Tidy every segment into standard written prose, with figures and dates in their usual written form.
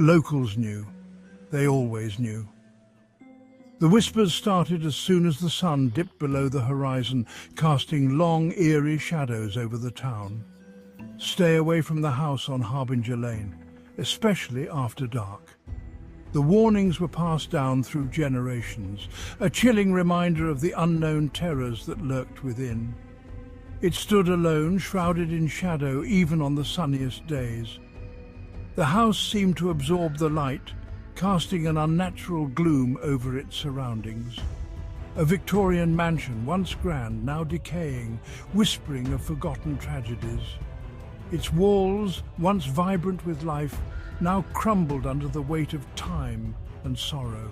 Locals knew. They always knew. The whispers started as soon as the sun dipped below the horizon, casting long, eerie shadows over the town. Stay away from the house on Harbinger Lane, especially after dark. The warnings were passed down through generations, a chilling reminder of the unknown terrors that lurked within. It stood alone, shrouded in shadow, even on the sunniest days. The house seemed to absorb the light, casting an unnatural gloom over its surroundings. A Victorian mansion, once grand, now decaying, whispering of forgotten tragedies. Its walls, once vibrant with life, now crumbled under the weight of time and sorrow.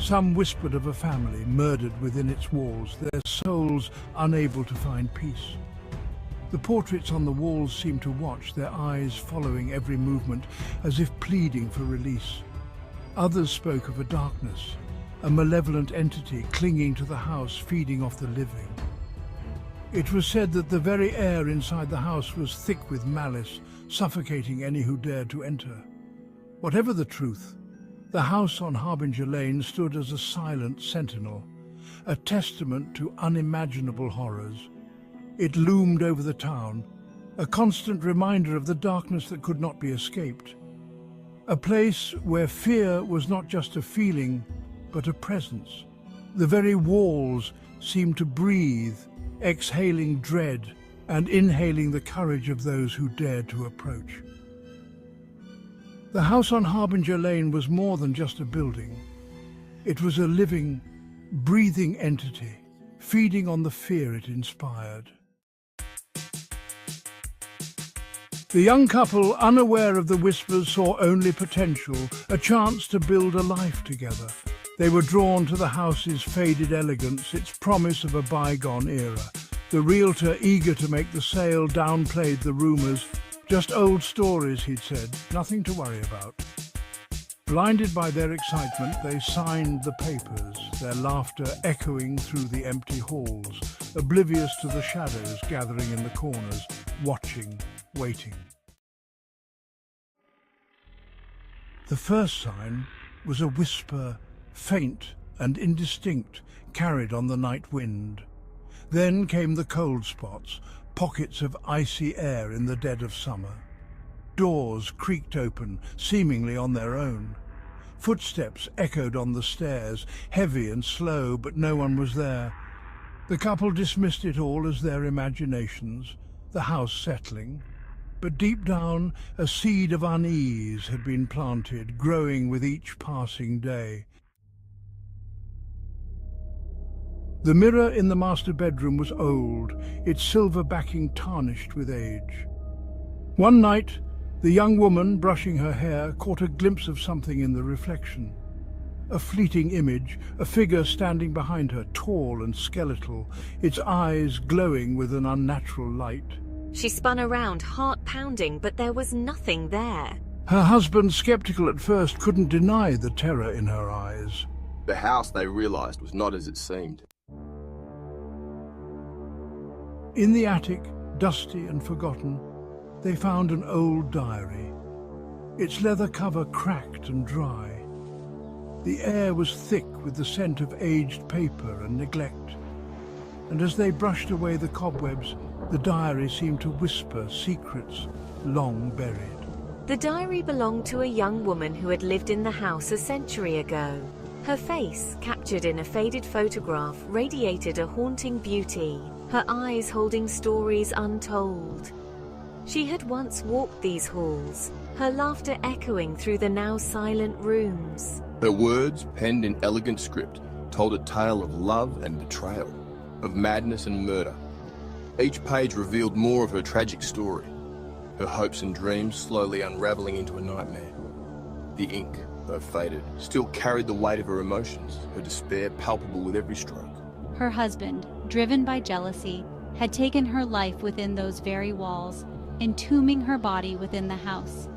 Some whispered of a family murdered within its walls, their souls unable to find peace. The portraits on the walls seemed to watch, their eyes following every movement as if pleading for release. Others spoke of a darkness, a malevolent entity clinging to the house, feeding off the living. It was said that the very air inside the house was thick with malice, suffocating any who dared to enter. Whatever the truth, the house on Harbinger Lane stood as a silent sentinel, a testament to unimaginable horrors. It loomed over the town, a constant reminder of the darkness that could not be escaped. A place where fear was not just a feeling, but a presence. The very walls seemed to breathe, exhaling dread and inhaling the courage of those who dared to approach. The house on Harbinger Lane was more than just a building. It was a living, breathing entity, feeding on the fear it inspired. The young couple, unaware of the whispers, saw only potential, a chance to build a life together. They were drawn to the house's faded elegance, its promise of a bygone era. The realtor, eager to make the sale, downplayed the rumors. Just old stories, he'd said, nothing to worry about. Blinded by their excitement, they signed the papers, their laughter echoing through the empty halls, oblivious to the shadows gathering in the corners, watching, waiting. The first sign was a whisper, faint and indistinct, carried on the night wind. Then came the cold spots, pockets of icy air in the dead of summer. Doors creaked open, seemingly on their own. Footsteps echoed on the stairs, heavy and slow, but no one was there. The couple dismissed it all as their imaginations, the house settling. But deep down, a seed of unease had been planted, growing with each passing day. The mirror in the master bedroom was old, its silver backing tarnished with age. One night, the young woman, brushing her hair, caught a glimpse of something in the reflection. A fleeting image, a figure standing behind her, tall and skeletal, its eyes glowing with an unnatural light. She spun around, heart pounding, but there was nothing there. Her husband, skeptical at first, couldn't deny the terror in her eyes. The house, they realized, was not as it seemed. In the attic, dusty and forgotten, they found an old diary. Its leather cover cracked and dry. The air was thick with the scent of aged paper and neglect. And as they brushed away the cobwebs, the diary seemed to whisper secrets long buried. The diary belonged to a young woman who had lived in the house a century ago. Her face, captured in a faded photograph, radiated a haunting beauty, her eyes holding stories untold. She had once walked these halls, her laughter echoing through the now silent rooms. Her words, penned in elegant script, told a tale of love and betrayal, of madness and murder. Each page revealed more of her tragic story, her hopes and dreams slowly unraveling into a nightmare. The ink, though faded, still carried the weight of her emotions, her despair palpable with every stroke. Her husband, driven by jealousy, had taken her life within those very walls, entombing her body within the house.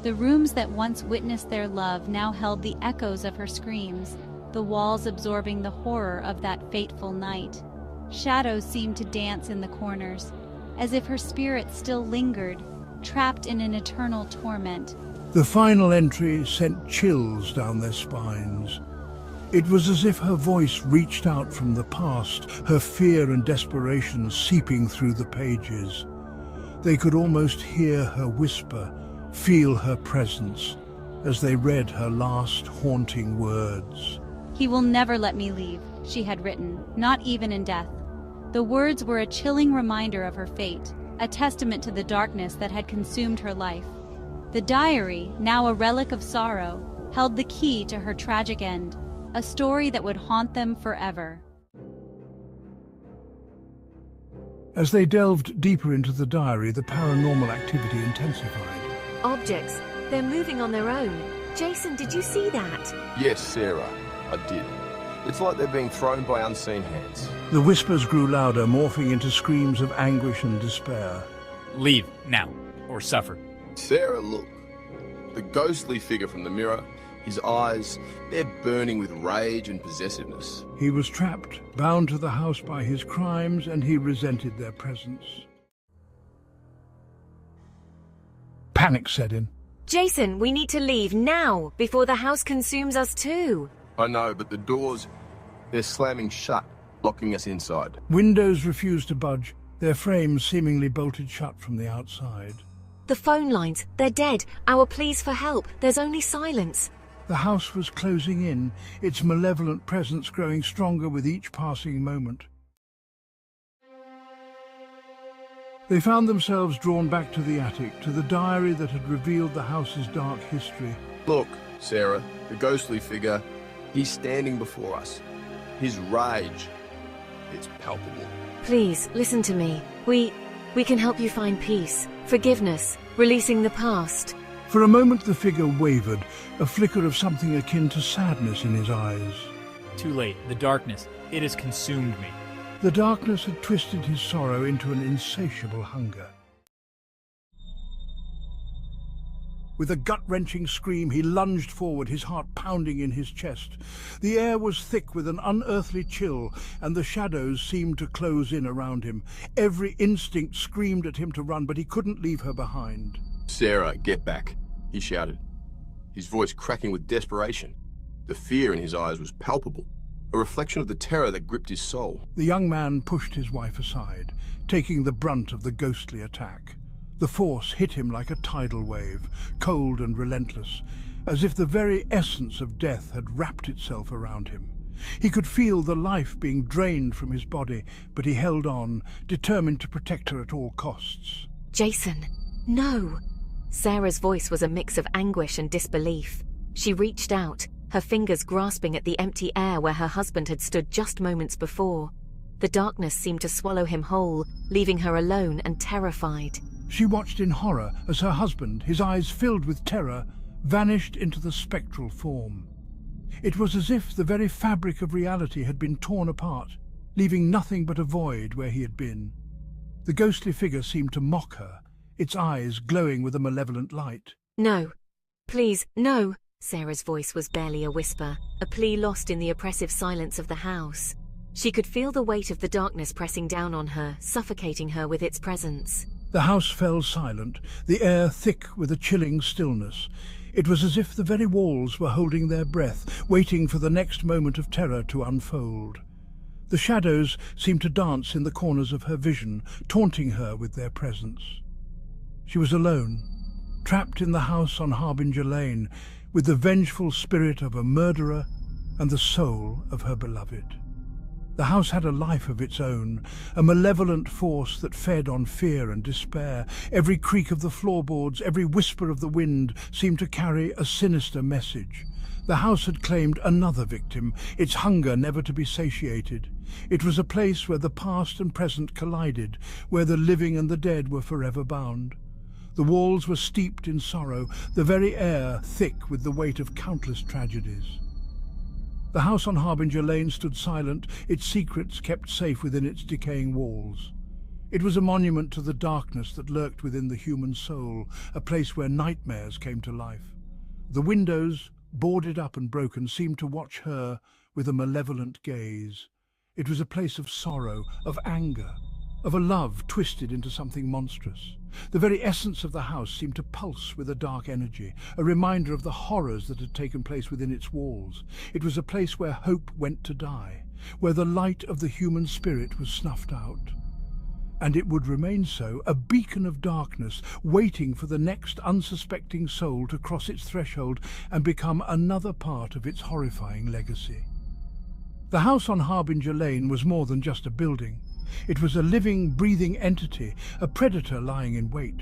The rooms that once witnessed their love now held the echoes of her screams, the walls absorbing the horror of that fateful night. Shadows seemed to dance in the corners, as if her spirit still lingered, trapped in an eternal torment. The final entry sent chills down their spines. It was as if her voice reached out from the past, her fear and desperation seeping through the pages. They could almost hear her whisper, feel her presence, as they read her last haunting words. "He will never let me leave," she had written, "not even in death." The words were a chilling reminder of her fate, a testament to the darkness that had consumed her life. The diary, now a relic of sorrow, held the key to her tragic end, a story that would haunt them forever. As they delved deeper into the diary, the paranormal activity intensified. Objects, they're moving on their own. Jason, did you see that? Yes, Sarah, I did. It's like they're being thrown by unseen hands. The whispers grew louder, morphing into screams of anguish and despair. Leave, now, or suffer. Sarah, look. The ghostly figure from the mirror, his eyes, they're burning with rage and possessiveness. He was trapped, bound to the house by his crimes, and he resented their presence. Panic set in. Jason, we need to leave now, before the house consumes us too. I know, but the doors, they're slamming shut, locking us inside. Windows refused to budge, their frames seemingly bolted shut from the outside. The phone lines, they're dead. Our pleas for help, there's only silence. The house was closing in, its malevolent presence growing stronger with each passing moment. They found themselves drawn back to the attic, to the diary that had revealed the house's dark history. Look, Sarah, the ghostly figure, he's standing before us. His rage, it's palpable. Please, listen to me. We can help you find peace, forgiveness, releasing the past. For a moment the figure wavered, a flicker of something akin to sadness in his eyes. Too late. The darkness. It has consumed me. The darkness had twisted his sorrow into an insatiable hunger. With a gut-wrenching scream, he lunged forward, his heart pounding in his chest. The air was thick with an unearthly chill, and the shadows seemed to close in around him. Every instinct screamed at him to run, but he couldn't leave her behind. Sarah, get back, he shouted, his voice cracking with desperation. The fear in his eyes was palpable, a reflection of the terror that gripped his soul. The young man pushed his wife aside, taking the brunt of the ghostly attack. The force hit him like a tidal wave, cold and relentless, as if the very essence of death had wrapped itself around him. He could feel the life being drained from his body, but he held on, determined to protect her at all costs. Jason, no. Sarah's voice was a mix of anguish and disbelief. She reached out, her fingers grasping at the empty air where her husband had stood just moments before. The darkness seemed to swallow him whole, leaving her alone and terrified. She watched in horror as her husband, his eyes filled with terror, vanished into the spectral form. It was as if the very fabric of reality had been torn apart, leaving nothing but a void where he had been. The ghostly figure seemed to mock her, its eyes glowing with a malevolent light. No. Please, no. Sarah's voice was barely a whisper, a plea lost in the oppressive silence of the house. She could feel the weight of the darkness pressing down on her, suffocating her with its presence. The house fell silent, the air thick with a chilling stillness. It was as if the very walls were holding their breath, waiting for the next moment of terror to unfold. The shadows seemed to dance in the corners of her vision, taunting her with their presence. She was alone, trapped in the house on Harbinger Lane, with the vengeful spirit of a murderer and the soul of her beloved. The house had a life of its own, a malevolent force that fed on fear and despair. Every creak of the floorboards, every whisper of the wind seemed to carry a sinister message. The house had claimed another victim, its hunger never to be satiated. It was a place where the past and present collided, where the living and the dead were forever bound. The walls were steeped in sorrow, the very air thick with the weight of countless tragedies. The house on Harbinger Lane stood silent, its secrets kept safe within its decaying walls. It was a monument to the darkness that lurked within the human soul, a place where nightmares came to life. The windows, boarded up and broken, seemed to watch her with a malevolent gaze. It was a place of sorrow, of anger, of a love twisted into something monstrous. The very essence of the house seemed to pulse with a dark energy, a reminder of the horrors that had taken place within its walls. It was a place where hope went to die, where the light of the human spirit was snuffed out. And it would remain so, a beacon of darkness, waiting for the next unsuspecting soul to cross its threshold and become another part of its horrifying legacy. The house on Harbinger Lane was more than just a building. It was a living, breathing entity, a predator lying in wait.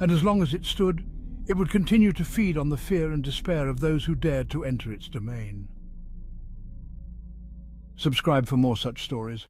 And as long as it stood, it would continue to feed on the fear and despair of those who dared to enter its domain. Subscribe for more such stories.